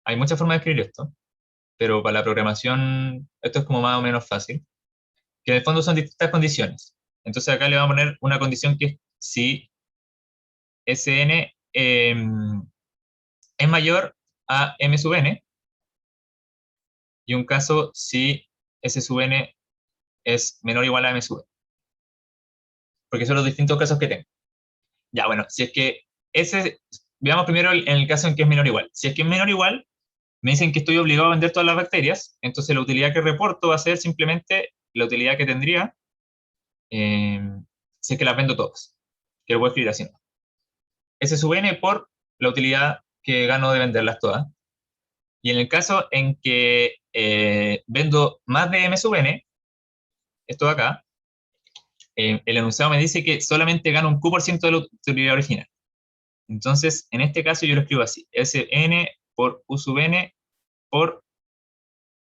Speaker 1: Hay muchas formas de escribir esto, pero para la programación esto es como más o menos fácil, que en el fondo son distintas condiciones. Entonces acá le vamos a poner una condición que es si Sn es mayor a m sub n, y un caso si S sub n es menor o igual a m sub n. Porque son los distintos casos que tengo. Ya, bueno, si es que veamos primero en el caso en que es menor o igual. Si es que es menor o igual, me dicen que estoy obligado a vender todas las bacterias, entonces la utilidad que reporto va a ser simplemente la utilidad que tendría si es que las vendo todas. Que lo puedo escribir así, ¿no? S sub n por la utilidad que gano de venderlas todas. Y en el caso en que vendo más de m sub n, esto de acá, el enunciado me dice que solamente gano un Q% de la utilidad original. Entonces, en este caso yo lo escribo así, Sn por U sub n por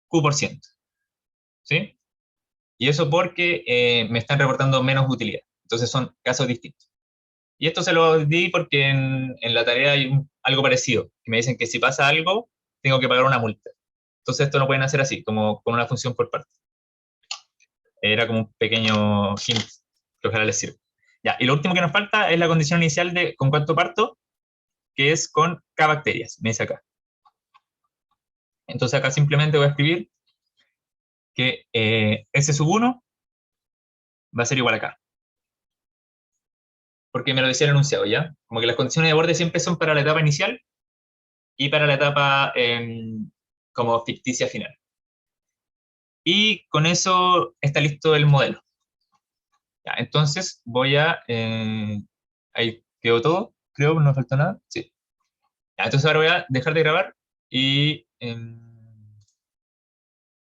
Speaker 1: Q%. ¿Sí? Y eso porque me están reportando menos utilidad. Entonces son casos distintos. Y esto se lo di porque en la tarea hay algo parecido, que me dicen que si pasa algo, tengo que pagar una multa. Entonces esto lo pueden hacer así, como con una función por parte. Era como un pequeño hint que ojalá les sirva. Ya, y lo último que nos falta es la condición inicial de con cuánto parto, que es con K bacterias, me dice acá. Entonces acá simplemente voy a escribir que S sub 1 va a ser igual acá. Porque me lo decía el enunciado, ¿ya? Como que las condiciones de borde siempre son para la etapa inicial y para la etapa como ficticia final. Y con eso está listo el modelo. Ya, entonces voy a... ahí quedó todo, creo, no me faltó nada. Sí. Ya, entonces ahora voy a dejar de grabar y...